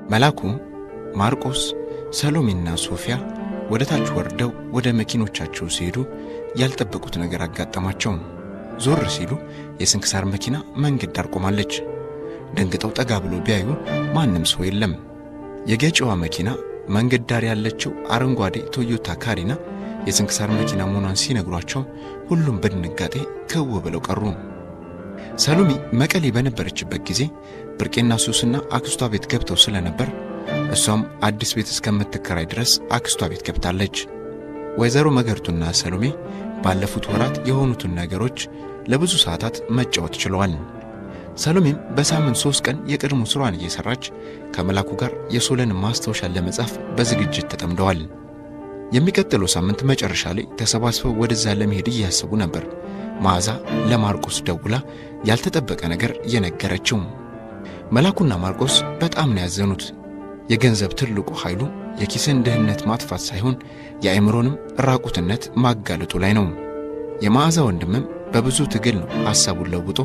መላኩ ማርቆስ ሰሎሜና ሶፊያ ወደ ታች ወርደው ወደ መኪኖቻቸው ሲሄዱ ያልጠበቁት ነገር አጋጠማቸው። ዞር ሲሉ የስንክሳር መኪና መንገድ ዳር ቆማለች። ደንግጠው ጠጋ ብሎ ቢያዩ ማንም ሰው የለም። የገጨዋ መኪና መንገድ ዳር ያለችው አረንጓዴ ቶዮታ ካሪና የስንክሳር መኪና መሆኗን ሲነግሯቸው ሁሉም በድንጋጤ ከው ብለው ቀሩ። ሰሎሜ መቀሌ በነበረችበት ጊዜ ብርቄና ሱስና አክስቷ ቤት ገብተው ስለነበር እሷም አዲስ ቤት እስከምትከራይ ድረስ አክስቷ ቤት ገብታለች። ወይዘሮ መገርቱና ሰሎሜ ባለፉት ወራት የሆኑትን ነገሮች ለብዙ ሰዓታት መጫወት ችለዋል። ሰሎሜም በሳምንት 3 ቀን የቀድሞ ስራዋን እየሰራች ከመላኩ ጋር የሶለን ማስታወሻ ለመጻፍ በዝግጅት ተጠምደዋል። የሚቀጥለው ሳምንት መጨረሻ ላይ ተሰባስበው ወደዛ ለመሄድ እያሰቡ ነበር። ማዛ ለማርቆስ ደውላ ያልተጠበቀ ነገር የነገረችው። መላኩና ማርቆስ በጣም ነው ያዘኑት። የገንዘብ ትልቁ ኃይሉ የኪስን ድህነት ማጥፋት ሳይሆን የአእምሮንም ራቁትነት ማጋለጡ ላይ ነው። የማዛ ወንድምም በብዙ ትግል ነው ሐሳቡን ለውጦ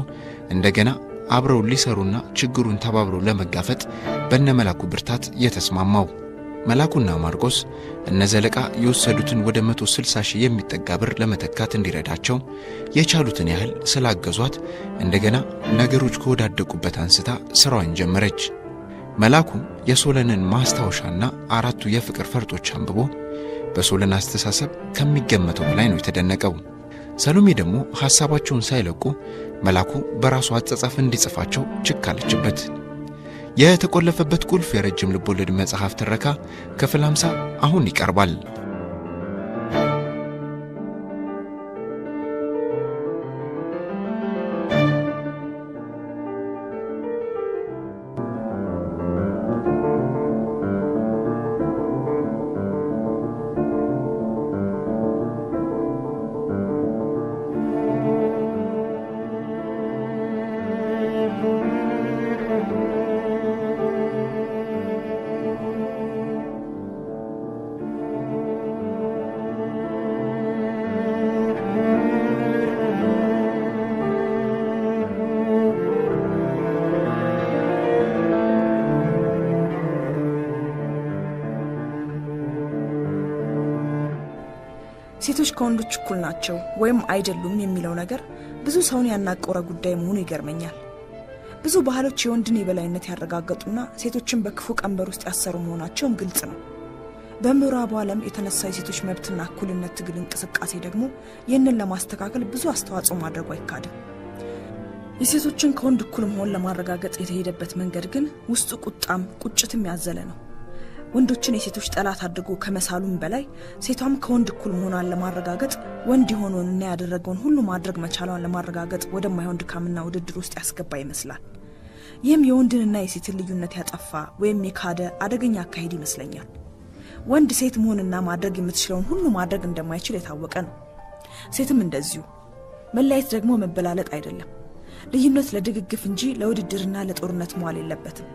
እንደገና አብረው ሊሰሩና ችግሩን ተባብረው ለመጋፈጥ በነመላኩ ብርታት የተስማማው። መላኩና ማርቆስ እነዘለቃ የወሰዱትን ወደ 160,000 የሚጠጋ ብር ለመተካት እንዲረዳቸው የቻሉትን ያህል ስላገዟት እንደገና ነገሮች ከወዳደቁበት አንስታ ስራዋን ጀመረች። መላኩ የሶለንን ማስታወሻና 4ቱ የፍቅር ፈርጦች አንብቦ በሶለን አስተሳሰብ ከሚገመተው በላይ ነው የተደነቀው። ሰሎሜ ደግሞ ሐሳባቸውን ሳይለቁ መላኩ በራሱ አጻጻፍ እንዲጽፋቸው ችካለችበት። የተቆለፈበት ቁልፍ የረጅም ልቦለድ መጽሐፍ ትረካ ክፍል 50 አሁን ይቀርባል። ሴቶች ከወንዶች እኩል ናቸው ወይም አይደሉም የሚለው ነገር ብዙ ሰውን ያናቆረ ጉዳይ መሆኑ ይገርመኛል። ብዙ ባህሎች የወንድን የበላይነት ያረጋገጡና ሴቶችን በክፉ ቀንበር ውስጥ ያሰሩ መሆናቸውም ግልጽ ነው። በምዕራቡ ዓለም የተነሳ የሴቶች መብትና እኩልነት ትግል እንቅስቃሴ ደግሞ ይህንን ለማስተካከል ብዙ አስተዋጽኦ ማድረጉ አይካድም። የሴቶችን ከወንድ እኩል መሆን ለማረጋገጥ የተሄደበት መንገድ ግን ውስጡ ቁጣም ቁጭትም ያዘለ ነው። ወንዶችን የሴቶች ጠላት አድርጎ ከመሳሉም በላይ ሴቷም ከወንድ እኩል መሆኗን ለማረጋገጥ ወንድ የሆነውንና ያደረገውን ሁሉ ማድረግ መቻሏን ለማረጋገጥ ወደማይሆን ድካምና ውድድር ውስጥ ያስገባ ይመስላል። ይህም የወንድንና የሴትን ልዩነት ያጠፋ ወይም የካደ አደገኛ አካሄድ ይመስለኛል። ወንድ ሴት መሆንና ማድረግ የምትችለውን ሁሉ ማድረግ እንደማይችል የታወቀ ነው። ሴትም እንደዚሁ። መለያየት ደግሞ መበላለጥ አይደለም። ልዩነት ለድግግፍ እንጂ ለውድድርና ለጦርነት መዋል የለበትም።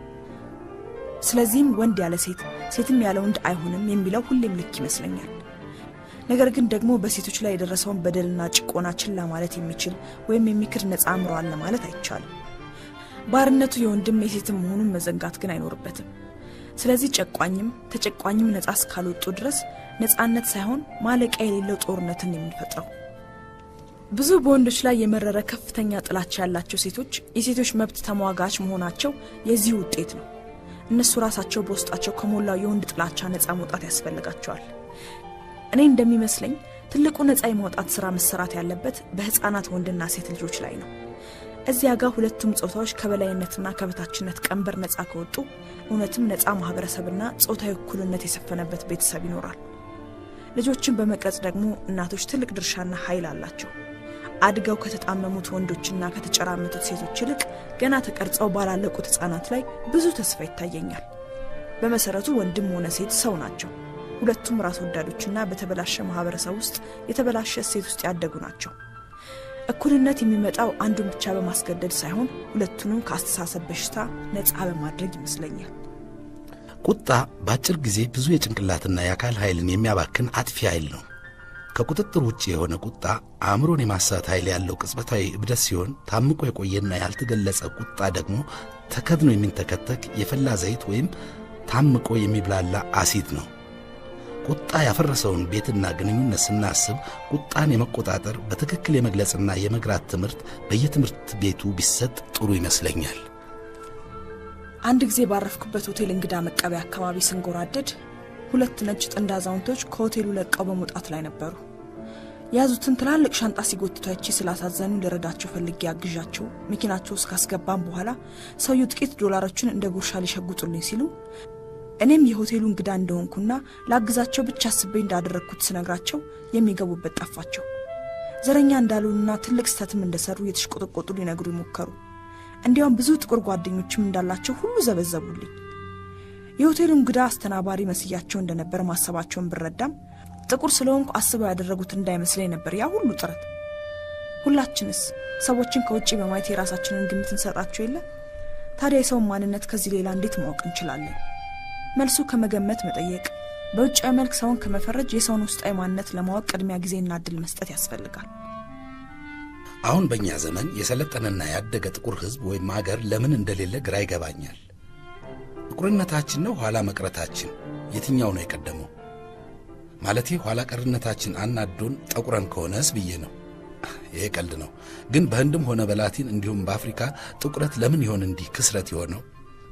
ስለዚህም ወንድ ያለ ሴት ሴትም ያለ ወንድ አይሆንም የሚለው ሁሌም ልክ ይመስለኛል። ነገር ግን ደግሞ በሴቶች ላይ የደረሰውን በደልና ጭቆና ችላ ማለት የሚችል ወይም የሚክድ ነፃ አእምሮ አለ ማለት አይቻልም። ባርነቱ የወንድም የሴትም መሆኑን መዘንጋት ግን አይኖርበትም። ስለዚህ ጨቋኝም ተጨቋኝም ነፃ እስካልወጡ ድረስ ነፃነት ሳይሆን ማለቂያ የሌለው ጦርነትን የሚፈጥረው። ብዙ በወንዶች ላይ የመረረ ከፍተኛ ጥላቻ ያላቸው ሴቶች የሴቶች መብት ተሟጋች መሆናቸው የዚህ ውጤት ነው። እነሱ ራሳቸው በውስጣቸው ከሞላው የወንድ ጥላቻ ነፃ መውጣት ያስፈልጋቸዋል። እኔ እንደሚመስለኝ ትልቁ ነፃ የማውጣት ሥራ መሰራት ያለበት በህፃናት ወንድና ሴት ልጆች ላይ ነው። እዚያ ጋር ሁለቱም ጾታዎች ከበላይነትና ከበታችነት ቀንበር ነፃ ከወጡ እውነትም ነፃ ማህበረሰብና ጾታዊ እኩልነት የሰፈነበት ቤተሰብ ይኖራል። ልጆችን በመቅረጽ ደግሞ እናቶች ትልቅ ድርሻና ኃይል አላቸው። አድገው ከተጣመሙት ወንዶችና ከተጨራመቱት ሴቶች ይልቅ ገና ተቀርጸው ባላለቁት ህፃናት ላይ ብዙ ተስፋ ይታየኛል። በመሰረቱ ወንድም ሆነ ሴት ሰው ናቸው። ሁለቱም ራስ ወዳዶችና በተበላሸ ማህበረሰብ ውስጥ የተበላሸ ሴት ውስጥ ያደጉ ናቸው። እኩልነት የሚመጣው አንዱን ብቻ በማስገደድ ሳይሆን ሁለቱንም ከአስተሳሰብ በሽታ ነፃ በማድረግ ይመስለኛል። ቁጣ በአጭር ጊዜ ብዙ የጭንቅላትና የአካል ኃይልን የሚያባክን አጥፊ ኃይል ነው። ከቁጥጥር ውጭ የሆነ ቁጣ አእምሮን የማሳት ኃይል ያለው ቅጽበታዊ እብደት ሲሆን፣ ታምቆ የቆየና ያልተገለጸ ቁጣ ደግሞ ተከድኖ የሚንተከተክ የፈላ ዘይት ወይም ታምቆ የሚብላላ አሲድ ነው። ቁጣ ያፈረሰውን ቤትና ግንኙነት ስናስብ ቁጣን የመቆጣጠር በትክክል የመግለጽና የመግራት ትምህርት በየትምህርት ቤቱ ቢሰጥ ጥሩ ይመስለኛል። አንድ ጊዜ ባረፍኩበት ሆቴል እንግዳ መቀበያ አካባቢ ስንጎራደድ 2 ነጭ ጥንድ አዛውንቶች ከሆቴሉ ለቀው በመውጣት ላይ ነበሩ። ያዙትን ትላልቅ ሻንጣ ሲጎትቱ አይቼ ስላሳዘኑ ልረዳቸው ፈልጌ አግዣቸው መኪናቸው ውስጥ ካስገባን በኋላ ሰውየው ጥቂት ዶላሮችን እንደ ጉርሻ ሊሸጉጡልኝ ሲሉ እኔም የሆቴሉ እንግዳ እንደሆንኩና ላግዛቸው ብቻ አስቤ እንዳደረግኩት ስነግራቸው የሚገቡበት ጠፋቸው። ዘረኛ እንዳሉና ትልቅ ስህተትም እንደሰሩ የተሽቆጠቆጡ ሊነግሩ ይሞከሩ። እንዲያውም ብዙ ጥቁር ጓደኞችም እንዳላቸው ሁሉ ዘበዘቡልኝ። የሆቴሉ እንግዳ አስተናባሪ መስያቸው እንደነበር ማሰባቸውን ብረዳም ጥቁር ስለሆንኩ አስበው ያደረጉት እንዳይመስለኝ ነበር ያ ሁሉ ጥረት። ሁላችንስ ሰዎችን ከውጪ በማየት የራሳችንን ግምት እንሰጣቸው የለ? ታዲያ የሰውን ማንነት ከዚህ ሌላ እንዴት ማወቅ እንችላለን? መልሱ ከመገመት መጠየቅ፣ በውጫዊ መልክ ሰውን ከመፈረጅ የሰውን ውስጣዊ ማንነት ለማወቅ ቅድሚያ ጊዜና እድል መስጠት ያስፈልጋል። አሁን በእኛ ዘመን የሰለጠነና ያደገ ጥቁር ሕዝብ ወይም አገር ለምን እንደሌለ ግራ ይገባኛል። ጥቁርነታችን ነው ኋላ መቅረታችን? የትኛው ነው የቀደመው? ማለቴ ኋላ ቀርነታችን አናዶን ጠቁረን ከሆነስ ብዬ ነው። ይሄ ቀልድ ነው። ግን በህንድም ሆነ በላቲን እንዲሁም በአፍሪካ ጥቁረት ለምን ይሆን እንዲህ ክስረት የሆነው?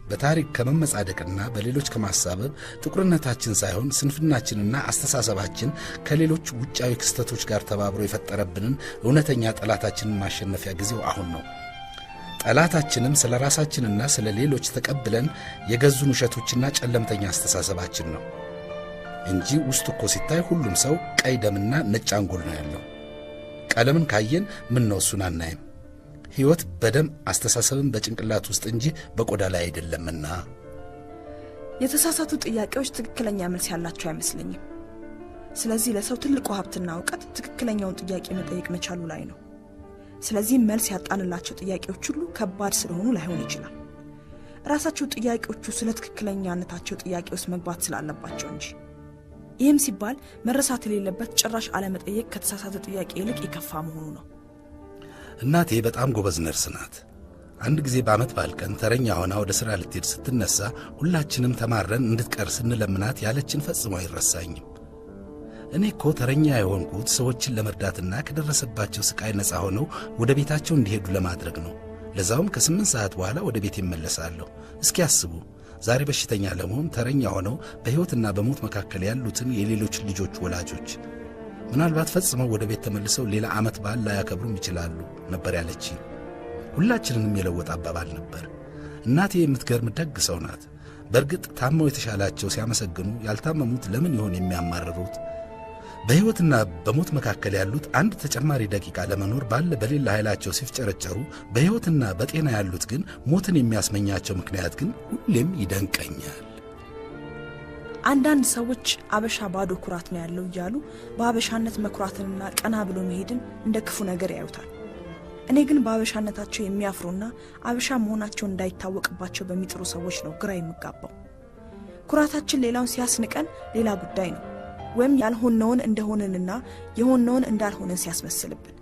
በታሪክ ከመመጻደቅና በሌሎች ከማሳበብ ጥቁርነታችን ሳይሆን ስንፍናችንና አስተሳሰባችን ከሌሎች ውጫዊ ክስተቶች ጋር ተባብሮ የፈጠረብንን እውነተኛ ጠላታችንን ማሸነፊያ ጊዜው አሁን ነው። ጠላታችንም ስለ ራሳችንና ስለ ሌሎች ተቀብለን የገዙን ውሸቶችና ጨለምተኛ አስተሳሰባችን ነው እንጂ ውስጡ እኮ ሲታይ ሁሉም ሰው ቀይ ደምና ነጭ አንጎል ነው ያለው። ቀለምን ካየን ምን ነው እሱን አናይም? ሕይወት በደም አስተሳሰብን በጭንቅላት ውስጥ እንጂ በቆዳ ላይ አይደለምና። የተሳሳቱ ጥያቄዎች ትክክለኛ መልስ ያላቸው አይመስለኝም። ስለዚህ ለሰው ትልቁ ሀብትና ዕውቀት ትክክለኛውን ጥያቄ መጠየቅ መቻሉ ላይ ነው። ስለዚህ መልስ ያጣንላቸው ጥያቄዎች ሁሉ ከባድ ስለሆኑ ላይሆን ይችላል። ራሳቸው ጥያቄዎቹ ስለ ትክክለኛነታቸው ጥያቄ ውስጥ መግባት ስላለባቸው እንጂ። ይህም ሲባል መረሳት የሌለበት ጭራሽ አለመጠየቅ ከተሳሳተ ጥያቄ ይልቅ የከፋ መሆኑ ነው። እናቴ በጣም ጎበዝ ነርስ ናት። አንድ ጊዜ በዓመት በዓል ቀን ተረኛ ሆና ወደ ሥራ ልትሄድ ስትነሳ ሁላችንም ተማረን እንድትቀር ስንለምናት ያለችን ፈጽሞ አይረሳኝም። እኔ እኮ ተረኛ የሆንኩት ሰዎችን ለመርዳትና ከደረሰባቸው ስቃይ ነፃ ሆነው ወደ ቤታቸው እንዲሄዱ ለማድረግ ነው። ለዛውም ከ8 ሰዓት በኋላ ወደ ቤት ይመለሳለሁ። እስኪ አስቡ፣ ዛሬ በሽተኛ ለመሆን ተረኛ ሆነው በሕይወትና በሞት መካከል ያሉትን የሌሎች ልጆች ወላጆች ምናልባት ፈጽመው ወደ ቤት ተመልሰው ሌላ ዓመት በዓል ላያከብሩም ይችላሉ ነበር ያለችኝ። ሁላችንንም የለወጠ አባባል ነበር። እናቴ የምትገርም ደግ ሰው ናት። በእርግጥ ታመው የተሻላቸው ሲያመሰግኑ ያልታመሙት ለምን ይሆን የሚያማርሩት? በሕይወትና በሞት መካከል ያሉት አንድ ተጨማሪ ደቂቃ ለመኖር ባለ በሌላ ኃይላቸው ሲፍጨረጨሩ፣ በሕይወትና በጤና ያሉት ግን ሞትን የሚያስመኛቸው ምክንያት ግን ሁሌም ይደንቀኛል። አንዳንድ ሰዎች አበሻ ባዶ ኩራት ነው ያለው እያሉ በአበሻነት መኩራትንና ቀና ብሎ መሄድን እንደ ክፉ ነገር ያዩታል። እኔ ግን በአበሻነታቸው የሚያፍሩና አበሻ መሆናቸው እንዳይታወቅባቸው በሚጥሩ ሰዎች ነው ግራ የምጋባው። ኩራታችን ሌላውን ሲያስንቀን ሌላ ጉዳይ ነው፣ ወይም ያልሆነውን እንደሆነንና የሆነውን እንዳልሆነን ሲያስመስልብን።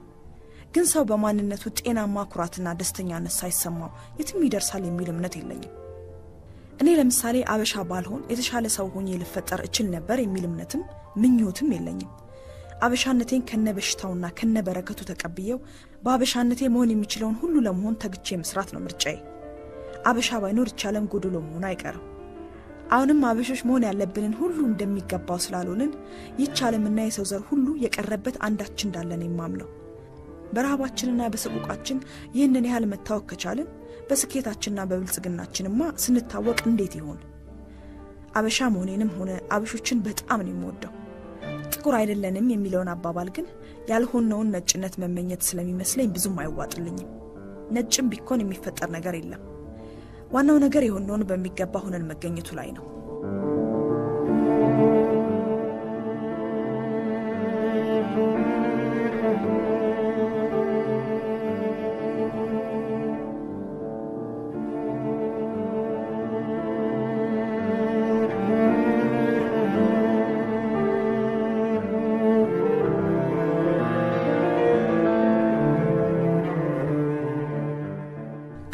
ግን ሰው በማንነቱ ጤናማ ኩራትና ደስተኛነት ሳይሰማው የትም ይደርሳል የሚል እምነት የለኝም። እኔ ለምሳሌ አበሻ ባልሆን የተሻለ ሰው ሆኜ ልፈጠር እችል ነበር የሚል እምነትም ምኞትም የለኝም። አበሻነቴን ከነበሽታውና ከነበረከቱ ተቀብየው በአበሻነቴ መሆን የሚችለውን ሁሉ ለመሆን ተግቼ መስራት ነው ምርጫዬ። አበሻ ባይኖር ይቻለም ጎዶሎ መሆኑ አይቀርም። አሁንም አበሾች መሆን ያለብንን ሁሉ እንደሚገባው ስላልሆንን ይቻለምና የሰው ዘር ሁሉ የቀረበት አንዳች እንዳለን የማምነው። በረሃባችንና በሰቆቃችን ይህንን ያህል መታወቅ ከቻልን በስኬታችንና በብልጽግናችንማ ስንታወቅ እንዴት ይሆን? አበሻ መሆኔንም ሆነ አበሾችን በጣም ነው የምወደው። ጥቁር አይደለንም የሚለውን አባባል ግን ያልሆነውን ነጭነት መመኘት ስለሚመስለኝ ብዙም አይዋጥልኝም። ነጭም ቢኮን የሚፈጠር ነገር የለም። ዋናው ነገር የሆነውን በሚገባ ሆነን መገኘቱ ላይ ነው።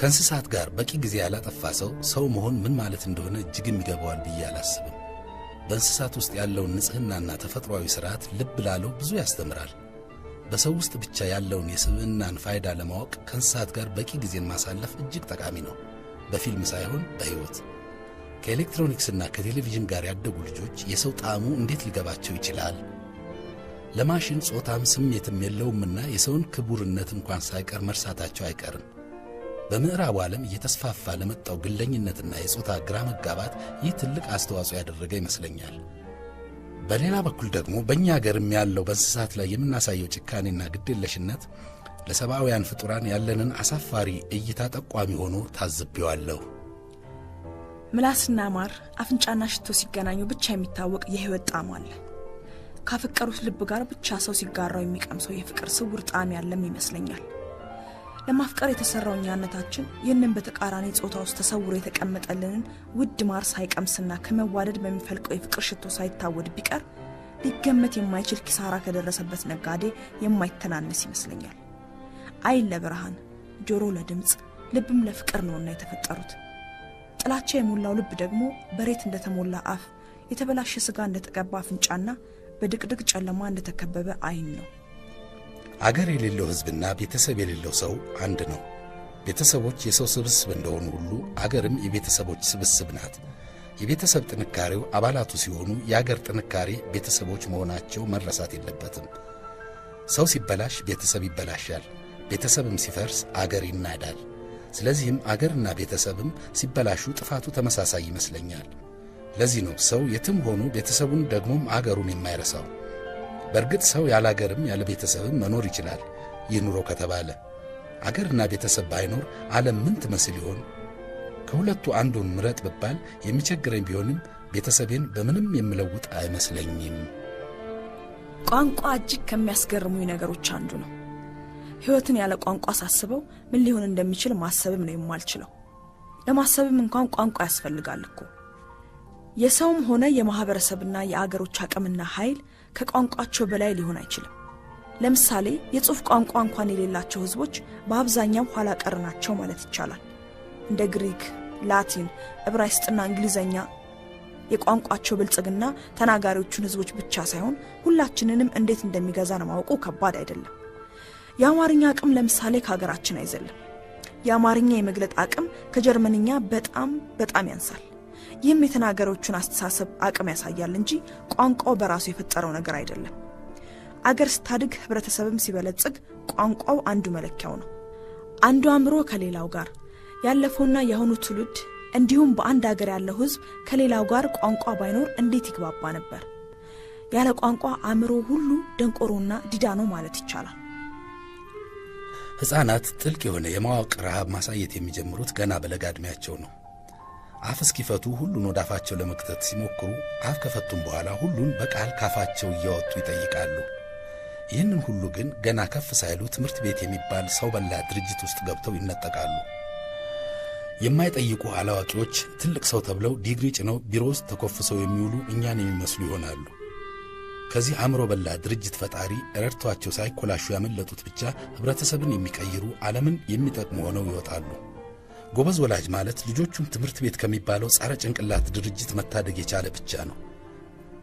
ከእንስሳት ጋር በቂ ጊዜ ያላጠፋ ሰው መሆን ምን ማለት እንደሆነ እጅግም ይገባዋል ብዬ አላስብም። በእንስሳት ውስጥ ያለውን ንጽሕናና ተፈጥሯዊ ሥርዓት ልብ ላለው ብዙ ያስተምራል። በሰው ውስጥ ብቻ ያለውን የስብዕናን ፋይዳ ለማወቅ ከእንስሳት ጋር በቂ ጊዜን ማሳለፍ እጅግ ጠቃሚ ነው። በፊልም ሳይሆን በሕይወት። ከኤሌክትሮኒክስና ከቴሌቪዥን ጋር ያደጉ ልጆች የሰው ጣዕሙ እንዴት ሊገባቸው ይችላል? ለማሽን ጾታም ስሜትም የለውምና የሰውን ክቡርነት እንኳን ሳይቀር መርሳታቸው አይቀርም። በምዕራቡ ዓለም እየተስፋፋ ለመጣው ግለኝነትና የጾታ ግራ መጋባት ይህ ትልቅ አስተዋጽኦ ያደረገ ይመስለኛል። በሌላ በኩል ደግሞ በእኛ አገርም ያለው በእንስሳት ላይ የምናሳየው ጭካኔና ግዴለሽነት ለሰብአውያን ፍጡራን ያለንን አሳፋሪ እይታ ጠቋሚ ሆኖ ታዝቤዋለሁ። ምላስና ማር፣ አፍንጫና ሽቶ ሲገናኙ ብቻ የሚታወቅ የሕይወት ጣዕም አለ። ካፈቀሩት ልብ ጋር ብቻ ሰው ሲጋራው የሚቀምሰው የፍቅር ስውር ጣዕም ያለም ይመስለኛል። ለማፍቀር የተሰራው እኛነታችን ይህንን በተቃራኒ ጾታ ውስጥ ተሰውሮ የተቀመጠልንን ውድ ማር ሳይቀምስና ከመዋደድ በሚፈልቀው የፍቅር ሽቶ ሳይታወድ ቢቀር ሊገመት የማይችል ኪሳራ ከደረሰበት ነጋዴ የማይተናነስ ይመስለኛል። ዓይን ለብርሃን፣ ጆሮ ለድምፅ፣ ልብም ለፍቅር ነውና የተፈጠሩት። ጥላቻ የሞላው ልብ ደግሞ በሬት እንደተሞላ አፍ፣ የተበላሸ ሥጋ እንደተቀባ አፍንጫና በድቅድቅ ጨለማ እንደተከበበ ዓይን ነው። አገር የሌለው ሕዝብና ቤተሰብ የሌለው ሰው አንድ ነው። ቤተሰቦች የሰው ስብስብ እንደሆኑ ሁሉ አገርም የቤተሰቦች ስብስብ ናት። የቤተሰብ ጥንካሬው አባላቱ ሲሆኑ የአገር ጥንካሬ ቤተሰቦች መሆናቸው መረሳት የለበትም። ሰው ሲበላሽ ቤተሰብ ይበላሻል፣ ቤተሰብም ሲፈርስ አገር ይናዳል። ስለዚህም አገርና ቤተሰብም ሲበላሹ ጥፋቱ ተመሳሳይ ይመስለኛል። ለዚህ ነው ሰው የትም ሆኖ ቤተሰቡን ደግሞም አገሩን የማይረሳው። በእርግጥ ሰው ያለ አገርም ያለ ቤተሰብም መኖር ይችላል። ይህ ኑሮ ከተባለ አገርና ቤተሰብ ባይኖር ዓለም ምን ትመስል ይሆን? ከሁለቱ አንዱን ምረጥ ብባል የሚቸግረኝ ቢሆንም ቤተሰቤን በምንም የምለውጥ አይመስለኝም። ቋንቋ እጅግ ከሚያስገርሙኝ ነገሮች አንዱ ነው። ሕይወትን ያለ ቋንቋ ሳስበው ምን ሊሆን እንደሚችል ማሰብም ነው የማልችለው። ለማሰብም እንኳን ቋንቋ ያስፈልጋል እኮ። የሰውም ሆነ የማህበረሰብና የአገሮች አቅምና ኃይል ከቋንቋቸው በላይ ሊሆን አይችልም። ለምሳሌ የጽሑፍ ቋንቋ እንኳን የሌላቸው ሕዝቦች በአብዛኛው ኋላ ቀር ናቸው ማለት ይቻላል። እንደ ግሪክ፣ ላቲን፣ ዕብራይስጥና እንግሊዘኛ የቋንቋቸው ብልጽግና ተናጋሪዎቹን ሕዝቦች ብቻ ሳይሆን ሁላችንንም እንዴት እንደሚገዛን ማወቁ ከባድ አይደለም። የአማርኛ አቅም ለምሳሌ ከሀገራችን አይዘልም። የአማርኛ የመግለጥ አቅም ከጀርመንኛ በጣም ያንሳል። ይህም የተናጋሪዎቹን አስተሳሰብ አቅም ያሳያል እንጂ ቋንቋው በራሱ የፈጠረው ነገር አይደለም። አገር ስታድግ ህብረተሰብም ሲበለጽግ ቋንቋው አንዱ መለኪያው ነው። አንዱ አእምሮ ከሌላው ጋር፣ ያለፈውና የአሁኑ ትውልድ እንዲሁም በአንድ አገር ያለው ህዝብ ከሌላው ጋር ቋንቋ ባይኖር እንዴት ይግባባ ነበር? ያለ ቋንቋ አእምሮ ሁሉ ደንቆሮና ዲዳ ነው ማለት ይቻላል። ሕፃናት ጥልቅ የሆነ የማወቅ ረሃብ ማሳየት የሚጀምሩት ገና በለጋ ዕድሜያቸው ነው። አፍ እስኪፈቱ ሁሉን ወደ አፋቸው ለመክተት ሲሞክሩ አፍ ከፈቱም በኋላ ሁሉን በቃል ካፋቸው እያወጡ ይጠይቃሉ። ይህንን ሁሉ ግን ገና ከፍ ሳይሉ ትምህርት ቤት የሚባል ሰው በላ ድርጅት ውስጥ ገብተው ይነጠቃሉ። የማይጠይቁ አላዋቂዎች ትልቅ ሰው ተብለው ዲግሪ ጭነው ቢሮ ውስጥ ተኮፍሰው የሚውሉ እኛን የሚመስሉ ይሆናሉ። ከዚህ አእምሮ በላ ድርጅት ፈጣሪ ረድቷቸው ሳይኮላሹ ያመለጡት ብቻ ህብረተሰብን የሚቀይሩ ዓለምን የሚጠቅሙ ሆነው ይወጣሉ። ጎበዝ ወላጅ ማለት ልጆቹን ትምህርት ቤት ከሚባለው ጸረ ጭንቅላት ድርጅት መታደግ የቻለ ብቻ ነው።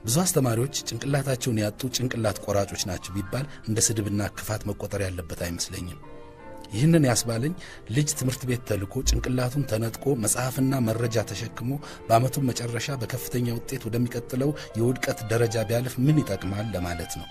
ብዙ አስተማሪዎች ጭንቅላታቸውን ያጡ ጭንቅላት ቆራጮች ናቸው ቢባል እንደ ስድብና ክፋት መቆጠር ያለበት አይመስለኝም። ይህንን ያስባለኝ ልጅ ትምህርት ቤት ተልኮ ጭንቅላቱን ተነጥቆ መጽሐፍና መረጃ ተሸክሞ በዓመቱ መጨረሻ በከፍተኛ ውጤት ወደሚቀጥለው የውድቀት ደረጃ ቢያልፍ ምን ይጠቅማል ለማለት ነው።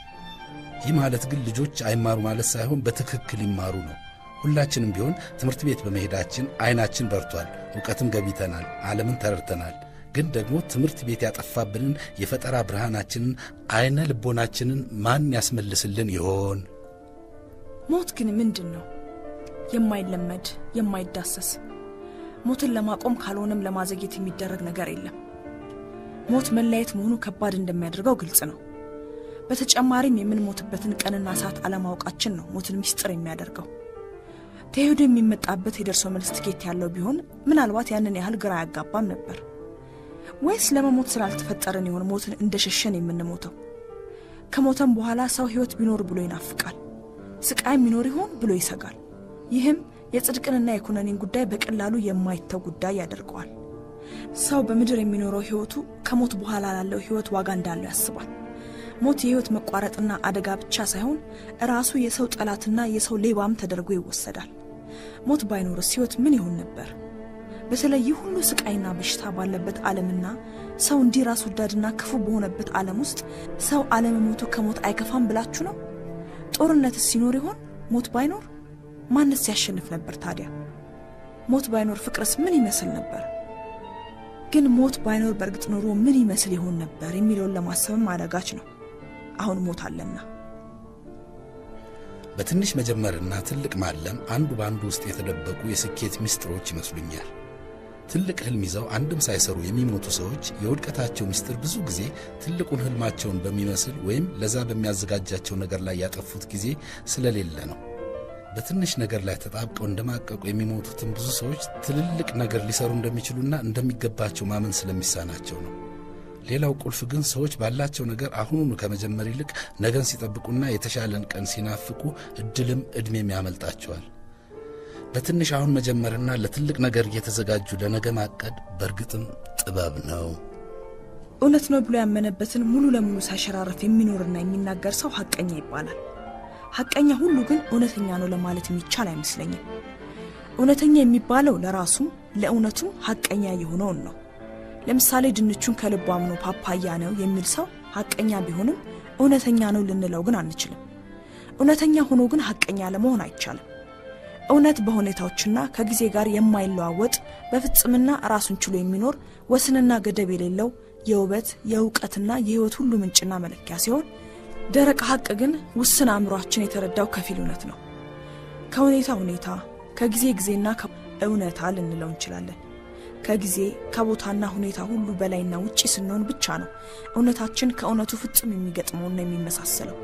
ይህ ማለት ግን ልጆች አይማሩ ማለት ሳይሆን በትክክል ይማሩ ነው። ሁላችንም ቢሆን ትምህርት ቤት በመሄዳችን አይናችን በርቷል፣ ዕውቀትም ገቢተናል፣ ዓለምን ተረድተናል። ግን ደግሞ ትምህርት ቤት ያጠፋብንን የፈጠራ ብርሃናችንን አይነ ልቦናችንን ማን ያስመልስልን ይሆን? ሞት ግን ምንድን ነው? የማይለመድ የማይዳሰስ ሞትን ለማቆም ካልሆነም ለማዘግየት የሚደረግ ነገር የለም። ሞት መለየት መሆኑ ከባድ እንደሚያደርገው ግልጽ ነው። በተጨማሪም የምንሞትበትን ቀንና ሰዓት አለማወቃችን ነው ሞትን ምስጢር የሚያደርገው። ተሄዶ የሚመጣበት የደርሶ መልስ ትኬት ያለው ቢሆን ምናልባት ያንን ያህል ግራ ያጋባም ነበር። ወይስ ለመሞት ስላልተፈጠረን ይሆን ሞትን እንደሸሸን የምንሞተው? ከሞተም በኋላ ሰው ሕይወት ቢኖር ብሎ ይናፍቃል፣ ስቃይ ቢኖር ይሆን ብሎ ይሰጋል። ይህም የጽድቅንና የኩነኔን ጉዳይ በቀላሉ የማይተው ጉዳይ ያደርገዋል። ሰው በምድር የሚኖረው ሕይወቱ ከሞት በኋላ ላለው ሕይወት ዋጋ እንዳለው ያስባል። ሞት የሕይወት መቋረጥና አደጋ ብቻ ሳይሆን ራሱ የሰው ጠላትና የሰው ሌባም ተደርጎ ይወሰዳል። ሞት ባይኖርስ ሕይወት ምን ይሆን ነበር? በተለይ ሁሉ ስቃይና በሽታ ባለበት ዓለምና ሰው እንዲህ ራስ ወዳድና ክፉ በሆነበት ዓለም ውስጥ ሰው አለመሞቱ ከሞት አይከፋም ብላችሁ ነው? ጦርነትስ ሲኖር ይሆን? ሞት ባይኖር ማንስ ያሸንፍ ነበር ታዲያ? ሞት ባይኖር ፍቅርስ ምን ይመስል ነበር? ግን ሞት ባይኖር በእርግጥ ኖሮ ምን ይመስል ይሆን ነበር የሚለውን ለማሰብም አዳጋች ነው። አሁን ሞት አለና። በትንሽ መጀመርና ትልቅ ማለም አንዱ በአንዱ ውስጥ የተደበቁ የስኬት ምስጢሮች ይመስሉኛል። ትልቅ ህልም ይዘው አንድም ሳይሰሩ የሚሞቱ ሰዎች የውድቀታቸው ምስጢር ብዙ ጊዜ ትልቁን ህልማቸውን በሚመስል ወይም ለዛ በሚያዘጋጃቸው ነገር ላይ ያጠፉት ጊዜ ስለሌለ ነው። በትንሽ ነገር ላይ ተጣብቀው እንደማቀቁ የሚሞቱትን ብዙ ሰዎች ትልልቅ ነገር ሊሰሩ እንደሚችሉና እንደሚገባቸው ማመን ስለሚሳናቸው ነው። ሌላው ቁልፍ ግን ሰዎች ባላቸው ነገር አሁኑኑ ከመጀመር ይልቅ ነገን ሲጠብቁና የተሻለን ቀን ሲናፍቁ እድልም ዕድሜም ያመልጣቸዋል። በትንሽ አሁን መጀመርና ለትልቅ ነገር እየተዘጋጁ ለነገ ማቀድ በእርግጥም ጥበብ ነው። እውነት ነው ብሎ ያመነበትን ሙሉ ለሙሉ ሳይሸራረፍ የሚኖርና የሚናገር ሰው ሐቀኛ ይባላል። ሐቀኛ ሁሉ ግን እውነተኛ ነው ለማለት የሚቻል አይመስለኝም። እውነተኛ የሚባለው ለራሱም ለእውነቱም ሐቀኛ የሆነውን ነው። ለምሳሌ ድንቹን ከልቡ አምኖ ፓፓያ ነው የሚል ሰው ሐቀኛ ቢሆንም እውነተኛ ነው ልንለው ግን አንችልም። እውነተኛ ሆኖ ግን ሐቀኛ ለመሆን አይቻልም። እውነት በሁኔታዎችና ከጊዜ ጋር የማይለዋወጥ በፍጽምና ራሱን ችሎ የሚኖር ወስንና ገደብ የሌለው የውበት የእውቀትና የሕይወት ሁሉ ምንጭና መለኪያ ሲሆን፣ ደረቅ ሐቅ ግን ውስን አእምሯችን የተረዳው ከፊል እውነት ነው። ከሁኔታ ሁኔታ ከጊዜ ጊዜና እውነታ ልንለው እንችላለን። ከጊዜ ከቦታና ሁኔታ ሁሉ በላይና ውጪ ስንሆን ብቻ ነው እውነታችን ከእውነቱ ፍጹም የሚገጥመውና የሚመሳሰለው።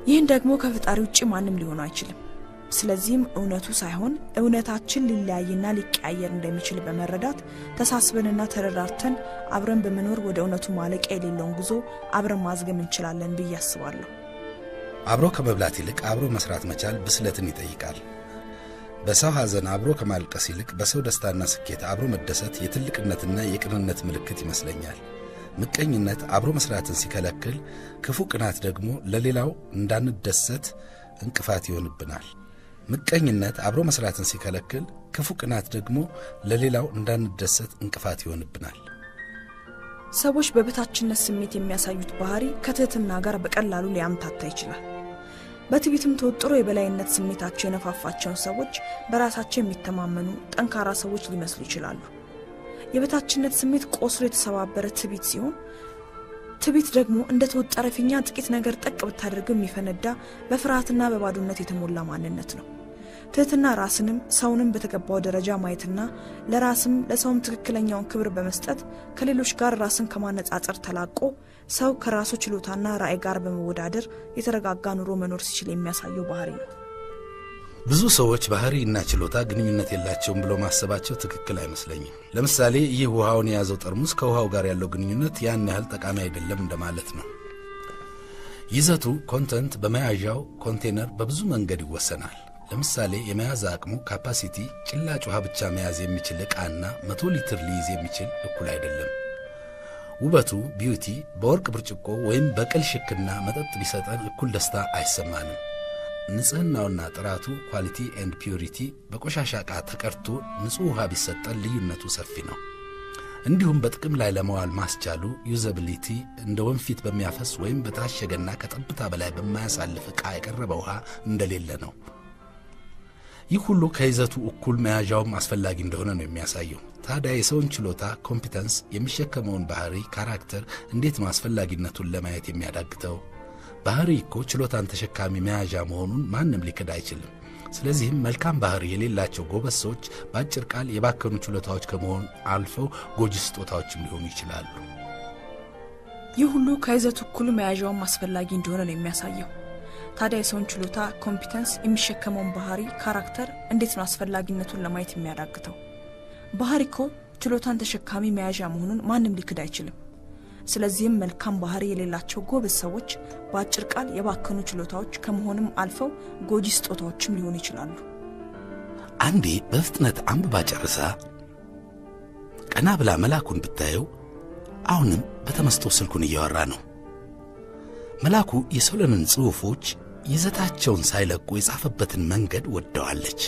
ይህን ደግሞ ከፈጣሪ ውጪ ማንም ሊሆን አይችልም። ስለዚህም እውነቱ ሳይሆን እውነታችን ሊለያይና ሊቀያየር እንደሚችል በመረዳት ተሳስበንና ተረዳርተን አብረን በመኖር ወደ እውነቱ ማለቂያ የሌለውን ጉዞ አብረን ማዝገም እንችላለን ብዬ አስባለሁ። አብሮ ከመብላት ይልቅ አብሮ መስራት መቻል ብስለትን ይጠይቃል። በሰው ሐዘን አብሮ ከማልቀስ ይልቅ በሰው ደስታና ስኬት አብሮ መደሰት የትልቅነትና የቅንነት ምልክት ይመስለኛል። ምቀኝነት አብሮ መስራትን ሲከለክል፣ ክፉ ቅናት ደግሞ ለሌላው እንዳንደሰት እንቅፋት ይሆንብናል። ምቀኝነት አብሮ መስራትን ሲከለክል፣ ክፉ ቅናት ደግሞ ለሌላው እንዳንደሰት እንቅፋት ይሆንብናል። ሰዎች በበታችነት ስሜት የሚያሳዩት ባህሪ ከትህትና ጋር በቀላሉ ሊያምታታ ይችላል። በትዕቢትም ተወጥሮ የበላይነት ስሜታቸው የነፋፋቸውን ሰዎች በራሳቸው የሚተማመኑ ጠንካራ ሰዎች ሊመስሉ ይችላሉ። የበታችነት ስሜት ቆስሎ የተሰባበረ ትዕቢት ሲሆን፣ ትዕቢት ደግሞ እንደ ተወጠረ ፊኛ ጥቂት ነገር ጠቅ ብታደርገው የሚፈነዳ በፍርሃትና በባዶነት የተሞላ ማንነት ነው። ትህትና ራስንም ሰውንም በተገባው ደረጃ ማየትና ለራስም ለሰውም ትክክለኛውን ክብር በመስጠት ከሌሎች ጋር ራስን ከማነጻጸር ተላቆ ሰው ከራሱ ችሎታና ራዕይ ጋር በመወዳደር የተረጋጋ ኑሮ መኖር ሲችል የሚያሳየው ባህሪ ነው። ብዙ ሰዎች ባህሪና ችሎታ ግንኙነት የላቸውም ብሎ ማሰባቸው ትክክል አይመስለኝም። ለምሳሌ ይህ ውሃውን የያዘው ጠርሙስ ከውሃው ጋር ያለው ግንኙነት ያን ያህል ጠቃሚ አይደለም እንደማለት ነው። ይዘቱ ኮንተንት በመያዣው ኮንቴነር በብዙ መንገድ ይወሰናል። ለምሳሌ የመያዝ አቅሙ ካፓሲቲ ጭላጭ ውሃ ብቻ መያዝ የሚችል ዕቃና 100 ሊትር ሊይዝ የሚችል እኩል አይደለም። ውበቱ ቢዩቲ በወርቅ ብርጭቆ ወይም በቅል ሽክና መጠጥ ቢሰጠን እኩል ደስታ አይሰማንም። ንጽህናውና ጥራቱ ኳሊቲ ኤንድ ፒዩሪቲ በቆሻሻ ዕቃ ተቀርቶ ንጹህ ውሃ ቢሰጠን ልዩነቱ ሰፊ ነው። እንዲሁም በጥቅም ላይ ለመዋል ማስቻሉ ዩዘቢሊቲ እንደ ወንፊት በሚያፈስ ወይም በታሸገና ከጠብታ በላይ በማያሳልፍ ዕቃ የቀረበ ውሃ እንደሌለ ነው። ይህ ሁሉ ከይዘቱ እኩል መያዣውም አስፈላጊ እንደሆነ ነው የሚያሳየው። ታዲያ የሰውን ችሎታ ኮምፒተንስ፣ የሚሸከመውን ባህሪ ካራክተር እንዴት ነው አስፈላጊነቱን ለማየት የሚያዳግተው? ባህሪ እኮ ችሎታን ተሸካሚ መያዣ መሆኑን ማንም ሊክድ አይችልም። ስለዚህም መልካም ባህሪ የሌላቸው ጎበዝ ሰዎች በአጭር ቃል የባከኑ ችሎታዎች ከመሆን አልፈው ጎጂ ስጦታዎችም ሊሆኑ ይችላሉ። ይህ ሁሉ ከይዘቱ እኩል መያዣውም አስፈላጊ እንደሆነ ነው የሚያሳየው። ታዲያ የሰውን ችሎታ ኮምፒተንስ፣ የሚሸከመውን ባህሪ ካራክተር እንዴት ነው አስፈላጊነቱን ለማየት የሚያዳግተው? ባህሪ እኮ ችሎታን ተሸካሚ መያዣ መሆኑን ማንም ሊክድ አይችልም። ስለዚህም መልካም ባህሪ የሌላቸው ጎበዝ ሰዎች በአጭር ቃል የባከኑ ችሎታዎች ከመሆንም አልፈው ጎጂ ስጦታዎችም ሊሆኑ ይችላሉ። አንዴ በፍጥነት አንብባ ጨርሳ ቀና ብላ መላኩን ብታየው አሁንም በተመስጦ ስልኩን እያወራ ነው። መላኩ የሶሎንን ጽሑፎች ይዘታቸውን ሳይለቁ የጻፈበትን መንገድ ወደዋለች።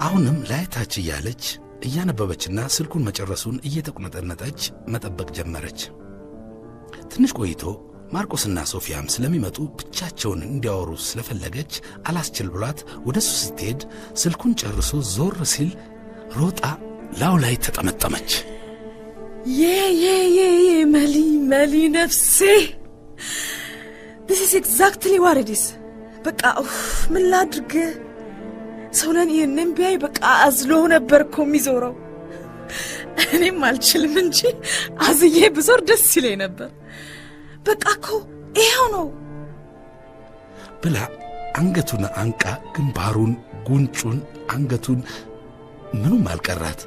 አሁንም ላይታች እያለች እያነበበችና ስልኩን መጨረሱን እየተቁነጠነጠች መጠበቅ ጀመረች። ትንሽ ቆይቶ ማርቆስና ሶፊያም ስለሚመጡ ብቻቸውን እንዲያወሩ ስለፈለገች አላስችል ብሏት ወደሱ ስትሄድ ስልኩን ጨርሶ ዞር ሲል ሮጣ ላው ላይ ተጠመጠመች። መሊ ነፍሴ this is exactly what it is። በቃ ምን ላድርግ? ሶሎን ይህንን ቢያይ በቃ አዝሎ ነበር እኮ የሚዞረው። እኔም አልችልም እንጂ አዝዬ ብዞር ደስ ይለኝ ነበር። በቃ እኮ ይሄው ነው ብላ አንገቱን አንቃ ግንባሩን፣ ጉንጩን፣ አንገቱን ምኑም አልቀራት።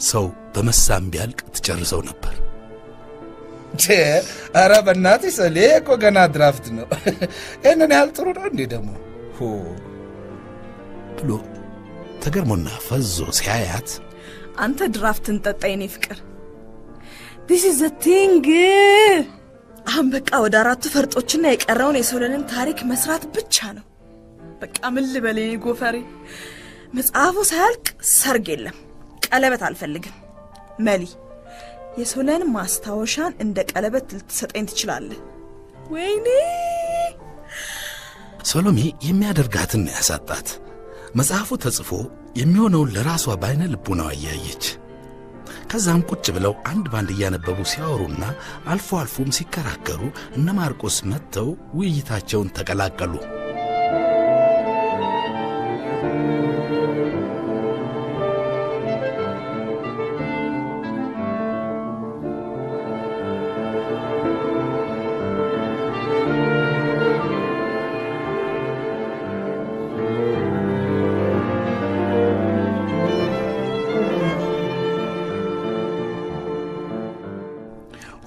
ሰው በመሳም ቢያልቅ ትጨርሰው ነበር። ኧረ በእናትህ ሰሌ እኮ ገና ድራፍት ነው። ይህንን ያህል ጥሩ ነው እንዴ ደግሞ ብሎ ተገርሞና ፈዞ ሲያያት አንተ ድራፍትን ጠጣ የኔ ፍቅር። this is the thing። አሁን በቃ ወደ 4 ፈርጦችና የቀረውን የሶሎንን ታሪክ መስራት ብቻ ነው። በቃ ምን ልበል የኔ ጎፈሬ፣ መጽሐፉ ሳያልቅ ሰርግ የለም። ቀለበት አልፈልግም። መሊ የሶሎን ማስታወሻን እንደ ቀለበት ልትሰጠኝ ትችላለህ? ወይኔ ሶሎሜ የሚያደርጋትን ያሳጣት። መጽሐፉ ተጽፎ የሚሆነውን ለራሷ ባይነ ልቡናዋ እያየች ከዛም ቁጭ ብለው አንድ ባንድ እያነበቡ ሲያወሩና አልፎ አልፎም ሲከራከሩ እነ ማርቆስ መጥተው ውይይታቸውን ተቀላቀሉ።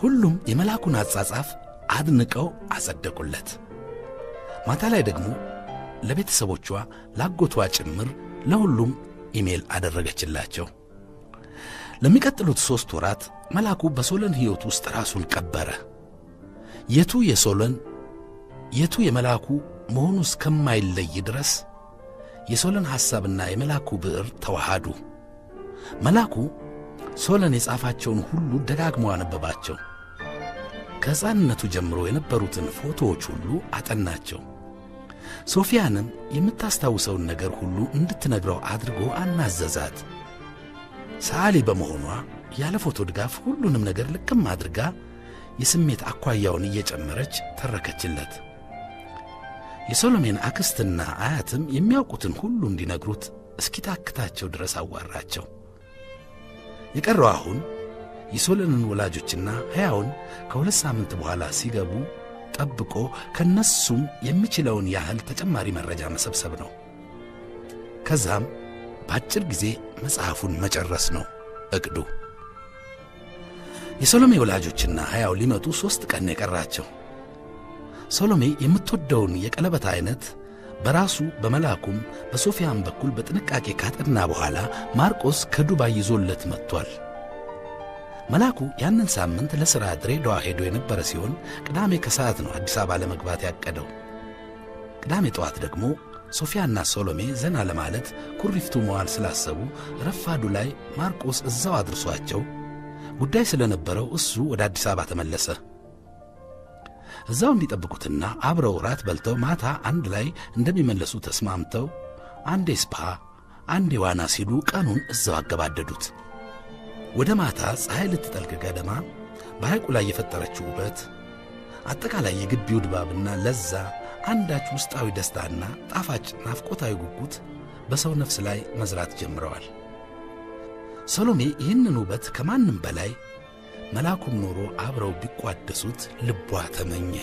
ሁሉም የመላኩን አጻጻፍ አድንቀው አጸደቁለት። ማታ ላይ ደግሞ ለቤተሰቦቿ ላጎቷ ጭምር ለሁሉም ኢሜል አደረገችላቸው። ለሚቀጥሉት 3 ወራት መላኩ በሶሎን ሕይወት ውስጥ ራሱን ቀበረ። የቱ የሶሎን የቱ የመላኩ መሆኑ እስከማይለይ ድረስ የሶሎን ሐሳብና የመላኩ ብዕር ተዋሃዱ። መላኩ ሶሎን የጻፋቸውን ሁሉ ደጋግሞ አነበባቸው። ከሕፃንነቱ ጀምሮ የነበሩትን ፎቶዎች ሁሉ አጠናቸው። ሶፊያንም የምታስታውሰውን ነገር ሁሉ እንድትነግረው አድርጎ አናዘዛት። ሰዓሊ በመሆኗ ያለ ፎቶ ድጋፍ ሁሉንም ነገር ልቅም አድርጋ የስሜት አኳያውን እየጨመረች ተረከችለት። የሶሎሜን አክስትና አያትም የሚያውቁትን ሁሉ እንዲነግሩት እስኪታክታቸው ድረስ አዋራቸው። የቀረው አሁን የሶሎንን ወላጆችና ሕያውን ከ2 ሳምንት በኋላ ሲገቡ ጠብቆ ከነሱም የሚችለውን ያህል ተጨማሪ መረጃ መሰብሰብ ነው። ከዛም በአጭር ጊዜ መጽሐፉን መጨረስ ነው እቅዱ። የሶሎሜ ወላጆችና ሕያው ሊመጡ 3 ቀን የቀራቸው። ሶሎሜ የምትወደውን የቀለበት አይነት በራሱ በመላኩም በሶፊያም በኩል በጥንቃቄ ካጠና በኋላ ማርቆስ ከዱባይ ይዞለት መጥቷል። መላኩ ያንን ሳምንት ለሥራ ድሬዳዋ ሄዶ የነበረ ሲሆን ቅዳሜ ከሰዓት ነው አዲስ አበባ ለመግባት ያቀደው። ቅዳሜ ጠዋት ደግሞ ሶፊያና ሶሎሜ ዘና ለማለት ኩሪፍቱ መዋል ስላሰቡ ረፋዱ ላይ ማርቆስ እዛው አድርሷቸው ጉዳይ ስለነበረው እሱ ወደ አዲስ አበባ ተመለሰ። እዛው እንዲጠብቁትና አብረው ራት በልተው ማታ አንድ ላይ እንደሚመለሱ ተስማምተው አንዴ ስፓ አንዴ ዋና ሲሉ ቀኑን እዛው አገባደዱት። ወደ ማታ ፀሐይ ልትጠልቅ ገደማ በሐይቁ ላይ የፈጠረችው ውበት፣ አጠቃላይ የግቢው ድባብና ለዛ፣ አንዳች ውስጣዊ ደስታና ጣፋጭ ናፍቆታዊ ጉጉት በሰው ነፍስ ላይ መዝራት ጀምረዋል። ሰሎሜ ይህንን ውበት ከማንም በላይ መላኩም ኖሮ አብረው ቢቋደሱት ልቧ ተመኘ።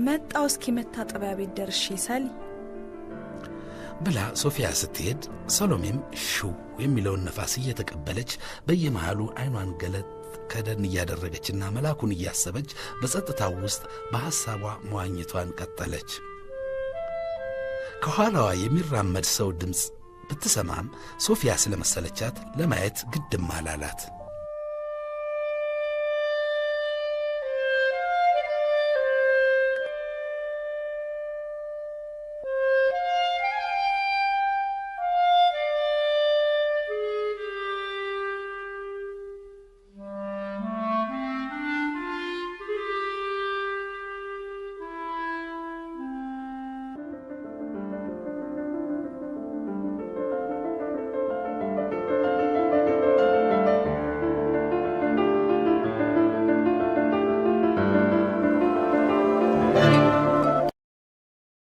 መጣው እስኪ መታጠቢያ ቤት ደርሼ ሳሊ ብላ ሶፊያ ስትሄድ ሰሎሜም ሹው የሚለውን ነፋስ እየተቀበለች በየመሃሉ አይኗን ገለጥ ከደን እያደረገችና መላኩን እያሰበች በጸጥታው ውስጥ በሐሳቧ መዋኘቷን ቀጠለች። ከኋላዋ የሚራመድ ሰው ድምፅ ብትሰማም ሶፊያ ስለመሰለቻት ለማየት ግድም አላላት።